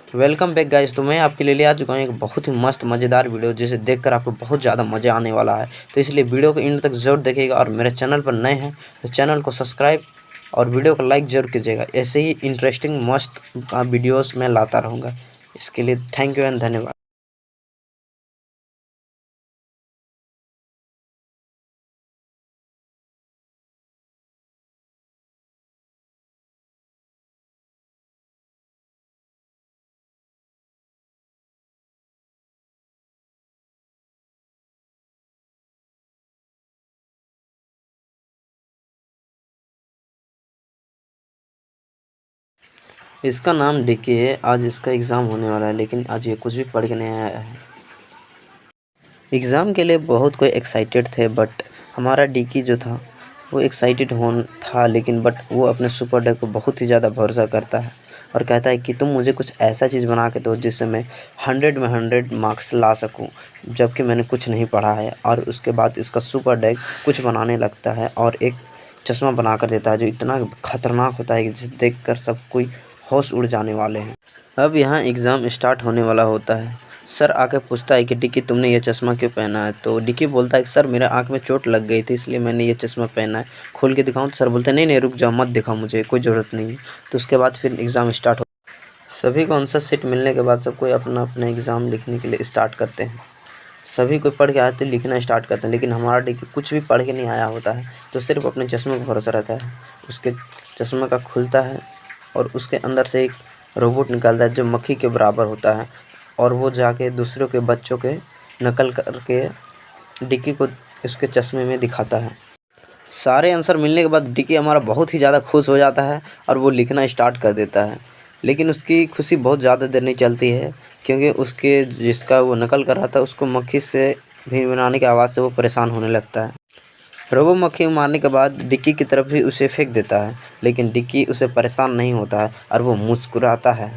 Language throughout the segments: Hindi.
Welcome back guys. तो मैं आपके लिए ले आ चुका हूँ एक बहुत ही मस्त मज़ेदार वीडियो, जिसे देखकर आपको बहुत ज़्यादा मज़ा आने वाला है। तो इसलिए वीडियो को एंड तक ज़रूर देखिएगा, और मेरे चैनल पर नए हैं तो चैनल को सब्सक्राइब और वीडियो को लाइक ज़रूर कीजिएगा। ऐसे ही इंटरेस्टिंग मस्त वीडियोस मैं लाता रहूँगा। इसके लिए थैंक यू एंड धन्यवाद। इसका नाम डिकी है। आज इसका एग्ज़ाम होने वाला है, लेकिन आज ये कुछ भी पढ़ के नहीं आया है। एग्ज़ाम के लिए बहुत कोई एक्साइटेड थे, बट हमारा डिकी जो था वो एक्साइटेड था, लेकिन बट वो अपने सुपर डे को बहुत ही ज़्यादा भरोसा करता है और कहता है कि तुम मुझे कुछ ऐसा चीज़ बना के दो जिससे मैं 100 में 100 मार्क्स ला सकूं, जबकि मैंने कुछ नहीं पढ़ा है। और उसके बाद इसका सुपर डे कुछ बनाने लगता है और एक चश्मा बना कर देता है जो इतना खतरनाक होता है कि जिसे देख कर सब कोई होश उड़ जाने वाले हैं। अब यहाँ एग्ज़ाम स्टार्ट होने वाला होता है। सर आके पूछता है कि डिकी तुमने ये चश्मा क्यों पहना है? तो डिकी बोलता है कि सर मेरे आँख में चोट लग गई थी, इसलिए मैंने ये चश्मा पहना है। खोल के दिखाऊं? तो सर बोलते हैं नहीं नहीं रुक जाओ, मत दिखाओ, मुझे कोई ज़रूरत नहीं है। तो उसके बाद फिर एग्ज़ाम स्टार्ट हो। सभी को आंसर शीट मिलने के बाद सब कोई अपना अपना एग्ज़ाम लिखने के लिए स्टार्ट करते हैं। सभी कोई पढ़ के आते लिखना स्टार्ट करते हैं, लेकिन हमारा डिकी कुछ भी पढ़ के नहीं आया होता है, तो सिर्फ अपने चश्मे पर भरोसा रहता है। उसके चश्मे का खुलता है और उसके अंदर से एक रोबोट निकलता है जो मक्खी के बराबर होता है, और वो जाके दूसरों के बच्चों के नकल करके डिक्की को उसके चश्मे में दिखाता है। सारे आंसर मिलने के बाद डिक्की हमारा बहुत ही ज़्यादा खुश हो जाता है और वो लिखना स्टार्ट कर देता है। लेकिन उसकी खुशी बहुत ज़्यादा देर नहीं चलती है, क्योंकि उसके जिसका वो नकल कर रहा था उसको मक्खी से भिनभिनाने की आवाज़ से वो परेशान होने लगता है। रोबो मक्खी मारने के बाद डिक्की की तरफ ही उसे फेंक देता है, लेकिन डिक्की उसे परेशान नहीं होता है और वो मुस्कुराता है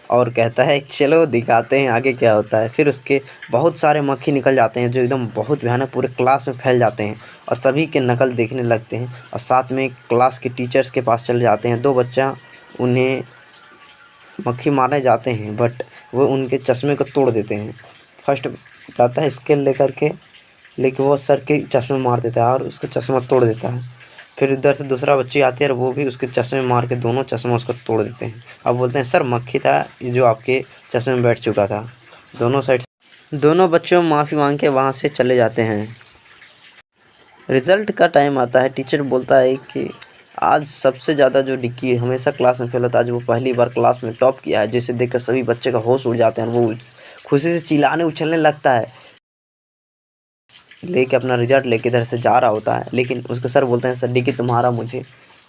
और कहता है चलो दिखाते हैं आगे क्या होता है। फिर उसके बहुत सारे मक्खी निकल जाते हैं जो एकदम बहुत भयानक पूरे क्लास में फैल जाते हैं और सभी के नकल देखने लगते हैं, और साथ में क्लास के टीचर्स के पास चले जाते हैं। दो बच्चा उन्हें मक्खी मारने जाते हैं, बट वो उनके चश्मे को तोड़ देते हैं। फर्स्ट जाता है स्केल लेकर के, लेकिन वो सर के चश्मे मार देता है और उसका चश्मा तोड़ देता है। फिर इधर से दूसरा बच्ची आती है और वो भी उसके चश्मे मार के दोनों चश्मा उसको तोड़ देते हैं। अब बोलते हैं सर मक्खी था जो आपके चश्मे में बैठ चुका था। दोनों साइड दोनों बच्चों माफ़ी मांग के वहाँ से चले जाते हैं। रिज़ल्ट का टाइम आता है। टीचर बोलता है कि आज सबसे ज़्यादा जो डिक्की हमेशा क्लास में फेल होता है, आज वो पहली बार क्लास में टॉप किया है, जिसे देखकर सभी बच्चे का होश उड़ जाते हैं और वो खुशी से चिल्लाने उछलने लगता है। लेके अपना रिजल्ट लेके इधर से जा रहा होता है, लेकिन उसके सर बोलते हैं सर डिकी तुम्हारा मुझे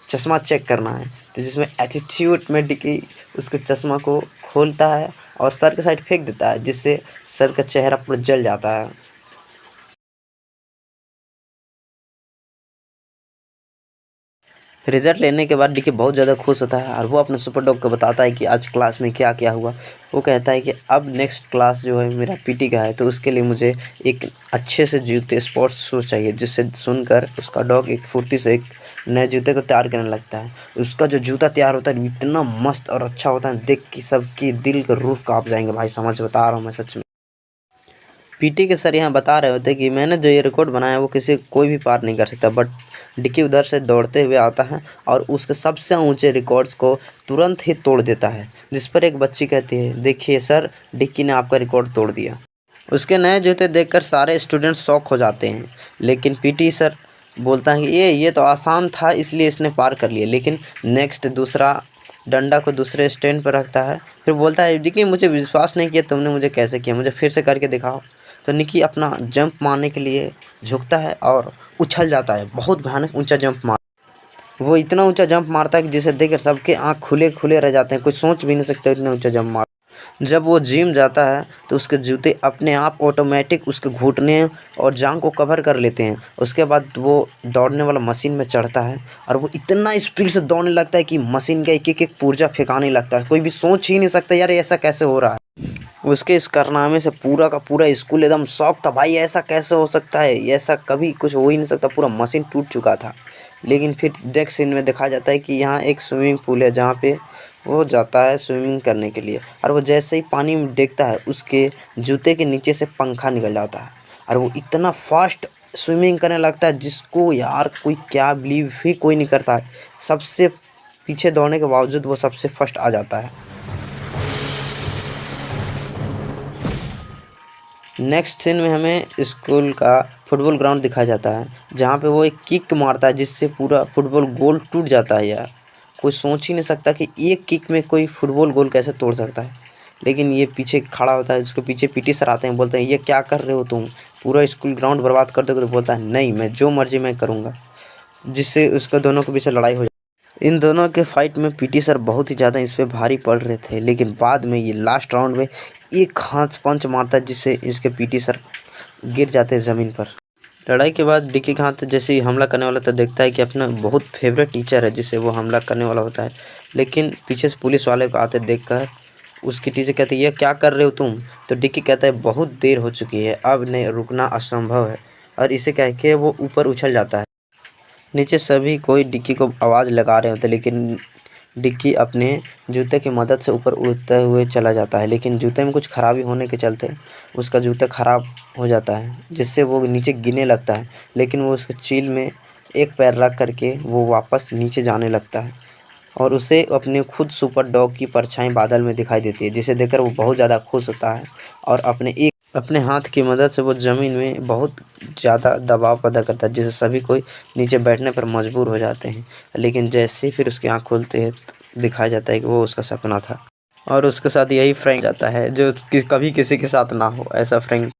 चश्मा चेक करना है। तो जिसमें एटीट्यूड में डिकी उसके चश्मा को खोलता है और सर के साइड फेंक देता है, जिससे सर का चेहरा पूरा जल जाता है। रिज़ल्ट लेने के बाद डिकी बहुत ज़्यादा खुश होता है और वो अपने सुपर डॉग को बताता है कि आज क्लास में क्या क्या हुआ। वो कहता है कि अब नेक्स्ट क्लास जो है मेरा पीटी का है, तो उसके लिए मुझे एक अच्छे से जूते स्पोर्ट्स शूज़ चाहिए, जिससे सुनकर उसका डॉग एक फुर्ती से एक नए जूते को तैयार करने लगता है। उसका जो जूता तैयार होता है इतना मस्त और अच्छा होता है, देख के सबकी दिल का रूह काँप जाएंगे भाई, समझ बता रहा हूँ मैं सच में। पीटी के सर यहाँ बता रहे होते कि मैंने जो ये रिकॉर्ड बनाया वो किसी कोई भी पार नहीं कर सकता, बट डिक्की उधर से दौड़ते हुए आता है और उसके सबसे ऊंचे रिकॉर्ड्स को तुरंत ही तोड़ देता है। जिस पर एक बच्ची कहती है देखिए सर, डिक्की ने आपका रिकॉर्ड तोड़ दिया। उसके नए जूते देखकर सारे स्टूडेंट शॉक हो जाते हैं, लेकिन पीटी सर बोलता है कि ये तो आसान था इसलिए इसने पार कर लिया। लेकिन नेक्स्ट दूसरा डंडा को दूसरे स्टैंड पर रखता है, फिर बोलता है डिक्की मुझे विश्वास नहीं किया तुमने, मुझे कैसे किया, मुझे फिर से करके दिखाओ। तो निकी अपना जंप मारने के लिए झुकता है और उछल जाता है, बहुत भयानक ऊंचा जंप मार। वो इतना ऊंचा जंप मारता है कि जिसे देखकर सबके आँख खुले खुले रह जाते हैं, कुछ सोच भी नहीं सकते इतना ऊंचा जंप मार। जब वो जिम जाता है तो उसके जूते अपने आप ऑटोमेटिक उसके घुटने और जांघ को कवर कर लेते हैं। उसके बाद वो दौड़ने वाला मशीन में चढ़ता है और वो इतना स्पीड से दौड़ने लगता है कि मशीन का एक एक एक पुर्जा फेंकाने लगता है। कोई भी सोच ही नहीं सकता यार ऐसा कैसे हो रहा है। उसके इस कारनामे से पूरा का पूरा स्कूल एकदम शॉक था, भाई ऐसा कैसे हो सकता है, ऐसा कभी कुछ हो ही नहीं सकता, पूरा मशीन टूट चुका था। लेकिन फिर नेक्स्ट सीन में देखा जाता है कि यहाँ एक स्विमिंग पूल है जहाँ पे वो जाता है स्विमिंग करने के लिए और वो जैसे ही पानी में देखता है उसके जूते के नीचे से पंखा निकल जाता है और वो इतना फास्ट स्विमिंग करने लगता है जिसको यार कोई क्या बिलीव ही कोई नहीं करता है। सबसे पीछे दौड़ने के बावजूद वो सबसे फर्स्ट आ जाता है। नेक्स्ट सीन में हमें स्कूल का फुटबॉल ग्राउंड दिखाया जाता है जहाँ पे वो एक किक मारता है जिससे पूरा फुटबॉल गोल टूट जाता है। यार कोई सोच ही नहीं सकता कि एक किक में कोई फुटबॉल गोल कैसे तोड़ सकता है। लेकिन ये पीछे खड़ा होता है, उसके पीछे पीटी सर आते हैं, बोलते हैं ये क्या कर रहे हो तुम, पूरा स्कूल ग्राउंड बर्बाद कर दोगे। तो बोलता है नहीं, मैं जो मर्जी मैं करूँगा, जिससे उसका दोनों के बीच लड़ाई हो जाती। इन दोनों के फाइट में पीटी सर बहुत ही ज़्यादा इस पे भारी पड़ रहे थे, लेकिन बाद में ये लास्ट राउंड में एक हाथ पंच मारता है जिससे इसके पीटी सर गिर जाते हैं ज़मीन पर। लड़ाई के बाद डिक्की का हाथ जैसे ही हमला करने वाला था, देखता है कि अपना बहुत फेवरेट टीचर है जिससे वो हमला करने वाला होता है। लेकिन पीछे से पुलिस वाले को आते देखकर उसकी टीचर कहती है ये क्या कर रहे हो तुम। तो डिक्की कहता है बहुत देर हो चुकी है, अब नहीं रुकना असंभव है, और इसे कह के वो ऊपर उछल जाता है। नीचे सभी कोई डिक्की को आवाज़ लगा रहे होते, लेकिन डिक्की अपने जूते की मदद से ऊपर उड़ते हुए चला जाता है। लेकिन जूते में कुछ खराबी होने के चलते उसका जूता ख़राब हो जाता है, जिससे वो नीचे गिरने लगता है। लेकिन वो उसके चील में एक पैर रख करके वो वापस नीचे जाने लगता है और उसे अपने खुद सुपर डॉग की परछाई बादल में दिखाई देती है, जिसे देखकर वो बहुत ज़्यादा खुश होता है और अपने हाथ की मदद से वो ज़मीन में बहुत ज़्यादा दबाव पैदा करता है, जिससे सभी कोई नीचे बैठने पर मजबूर हो जाते हैं। लेकिन जैसे ही फिर उसकी आँख खुलती है तो दिखाया जाता है कि वो उसका सपना था और उसके साथ यही फ्रैंक जाता है जो कभी किसी के साथ ना हो। ऐसा फ्रैंक